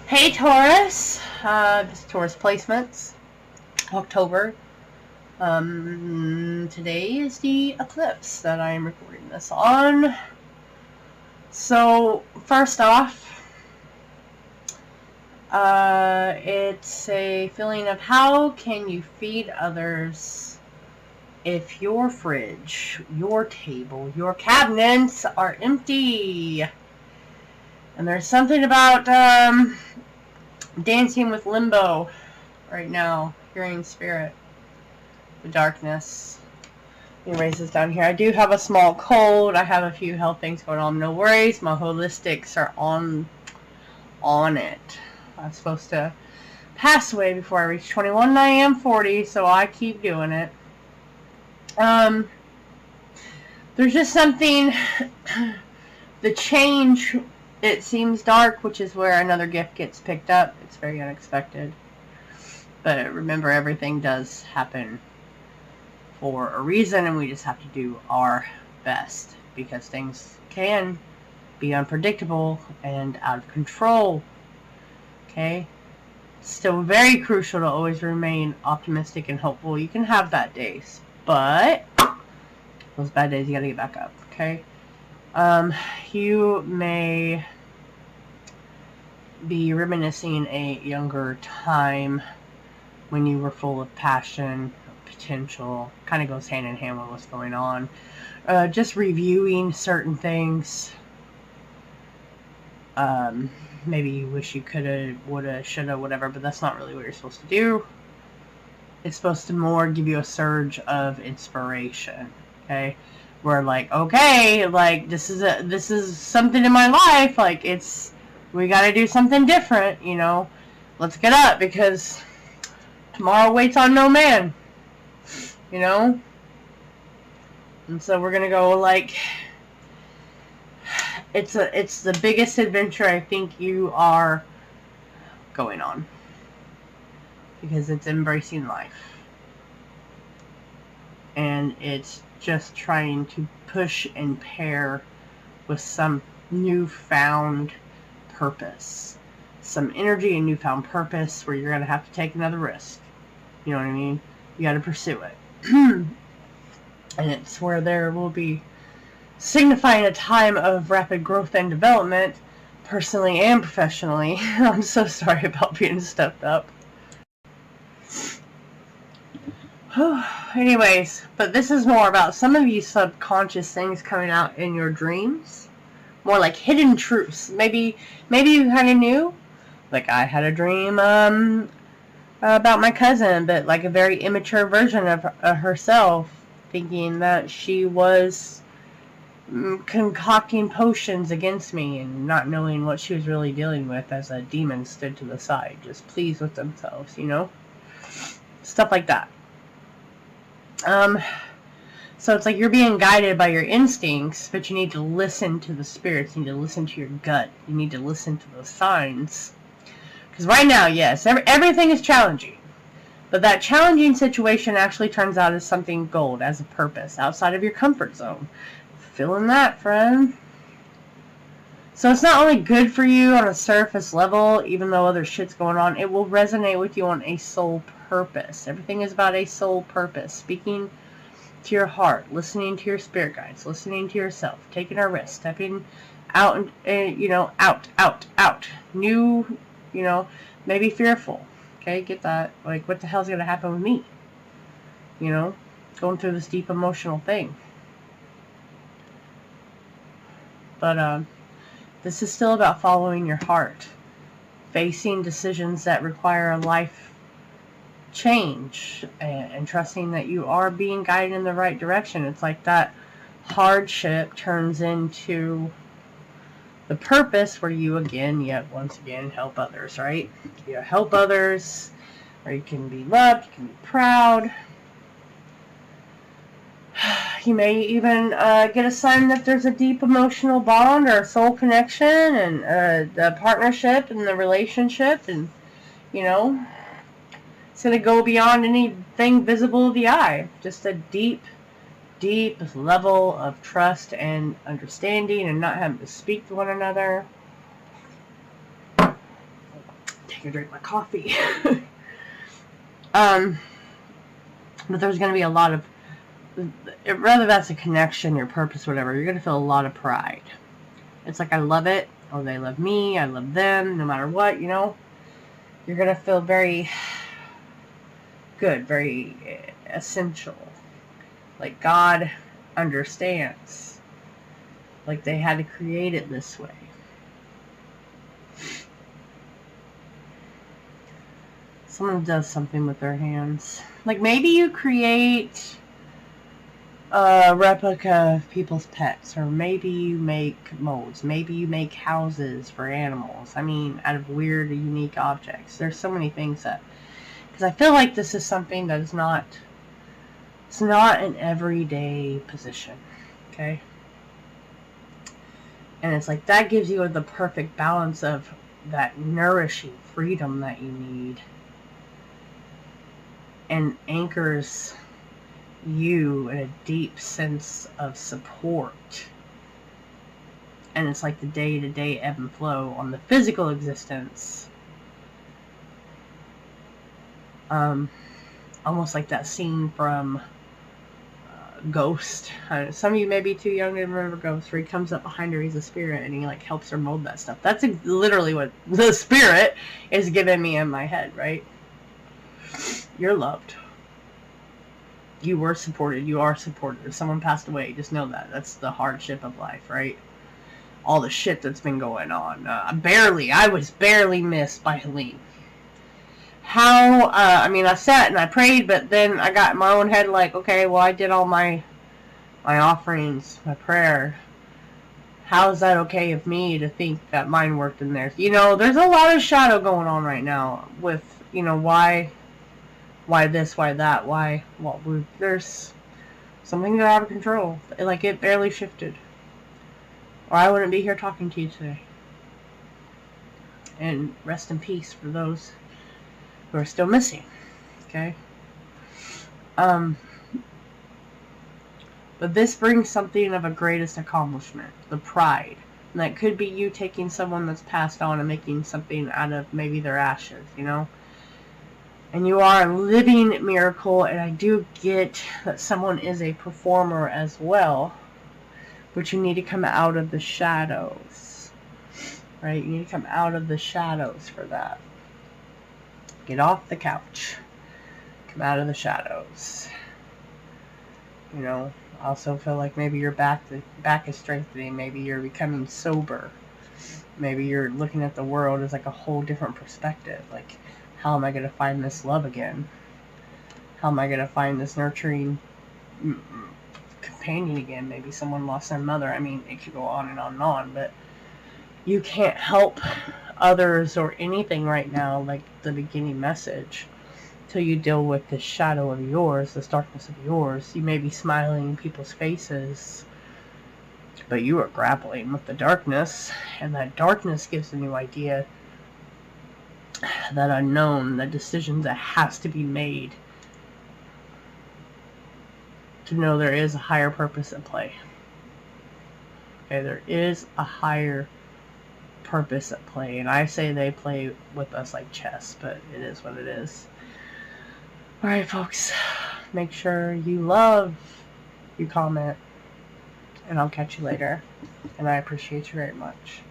Hey Taurus, this is Taurus Placements, October. Today is the eclipse that I am recording this on. So, first off, it's a feeling of how can you feed others if your fridge, your table, your cabinets are empty. And there's something about, dancing with limbo right now, hearing spirit, the darkness. Let me raise this down here. I do have a small cold. I have a few health things going on. No worries. My holistics are on it. I'm supposed to pass away before I reach 21 and I am 40, so I keep doing it. There's just something, the change, it seems dark, which is where another gift gets picked up. It's very unexpected. But remember, everything does happen for a reason, and we just have to do our best, because things can be unpredictable and out of control. Okay? It's still very crucial to always remain optimistic and hopeful. You can have bad days, but those bad days, you gotta get back up. Okay? You may be reminiscing a younger time when you were full of passion, potential. Kind of goes hand in hand with what's going on. Just reviewing certain things. Maybe you wish you coulda, woulda, shoulda, whatever, but that's not really what you're supposed to do. It's supposed to more give you a surge of inspiration. Okay? Where like, okay, like this is something in my life, like we gotta do something different, you know. Let's get up, because tomorrow waits on no man, you know. And so we're gonna go, like, it's the biggest adventure I think you are going on, because it's embracing life, and it's just trying to push and pair with some newfound purpose, some energy and newfound purpose, where you're gonna have to take another risk. You know what I mean? You got to pursue it. And it's where there will be signifying a time of rapid growth and development, personally and professionally. I'm so sorry about being stuffed up. Anyways, but this is more about some of you subconscious things coming out in your dreams. More like hidden truths. Maybe you kind of knew. Like, I had a dream about my cousin, but like a very immature version of herself, thinking that she was concocting potions against me and not knowing what she was really dealing with, as a demon stood to the side, just pleased with themselves, you know? Stuff like that. So it's like you're being guided by your instincts, but you need to listen to the spirits. You need to listen to your gut. You need to listen to the signs. Because right now, yes, everything is challenging. But that challenging situation actually turns out as something gold, as a purpose, outside of your comfort zone. Feeling that, friend? So it's not only good for you on a surface level, even though other shit's going on, it will resonate with you on a soul purpose. Everything is about a soul purpose. Speaking to your heart, listening to your spirit guides, listening to yourself, taking a risk, stepping out, and out. New, maybe fearful. Okay, get that. Like, what the hell's going to happen with me? You know, going through this deep emotional thing. But, this is still about following your heart. Facing decisions that require a life change. And trusting that you are being guided in the right direction. It's like that hardship turns into the purpose where you once again help others, right? You help others, or you can be loved, you can be proud. You may even get a sign that there's a deep emotional bond or a soul connection, and the partnership and the relationship, and it's going to go beyond anything visible to the eye. Just a deep level of trust and understanding, and not having to speak to one another. take a drink of my coffee. But there's going to be a lot of, whether that's a connection, your purpose, whatever, you're going to feel a lot of pride. It's like, I love it, or they love me, I love them, no matter what, you know. You're going to feel very good, very essential. Like God understands. Like they had to create it this way. Someone does something with their hands. Like maybe you create a replica of people's pets, or maybe you make molds, maybe you make houses for animals. I mean, out of weird, unique objects. There's so many things that, because I feel like this is something that is not, it's not an everyday position, okay? And it's like that gives you the perfect balance of that nourishing freedom that you need, and anchors you in a deep sense of support. And it's like the day-to-day ebb and flow on the physical existence. Almost like that scene from Ghost. Some of you may be too young to remember Ghost, where he comes up behind her, he's a spirit, and he like helps her mold that stuff. That's literally what the spirit is giving me in my head, right? You're loved. You were supported. You are supported. If someone passed away, just know that. That's the hardship of life, right? All the shit that's been going on. I was barely missed by Helene. I mean, I sat and I prayed, but then I got in my own head like, okay, well, I did all my offerings, my prayer. How is that okay of me to think that mine worked in theirs? You know, there's a lot of shadow going on right now with, you know, why this, why that, why, well, there's something that out of control. Like, it barely shifted. Or I wouldn't be here talking to you today. And rest in peace for those who are still missing. Okay? But this brings something of a greatest accomplishment. The pride. And that could be you taking someone that's passed on and making something out of maybe their ashes, you know? And you are a living miracle, and I do get that someone is a performer as well. But you need to come out of the shadows. Right? You need to come out of the shadows for that. Get off the couch. Come out of the shadows. You know, I also feel like maybe your back is strengthening. Maybe you're becoming sober. Maybe you're looking at the world as like a whole different perspective. Like, how am I going to find this love again? How am I going to find this nurturing companion again? Maybe someone lost their mother. I mean, it could go on and on and on, but you can't help others or anything right now, like the beginning message, till you deal with this shadow of yours, this darkness of yours. You may be smiling in people's faces, but you are grappling with the darkness, and that darkness gives a new idea, that unknown, that decision that has to be made to know there is a higher purpose at play. Okay, there is a higher purpose at play, and I say they play with us like chess, but it is what it is. Alright, folks, make sure you love, you comment, and I'll catch you later, and I appreciate you very much.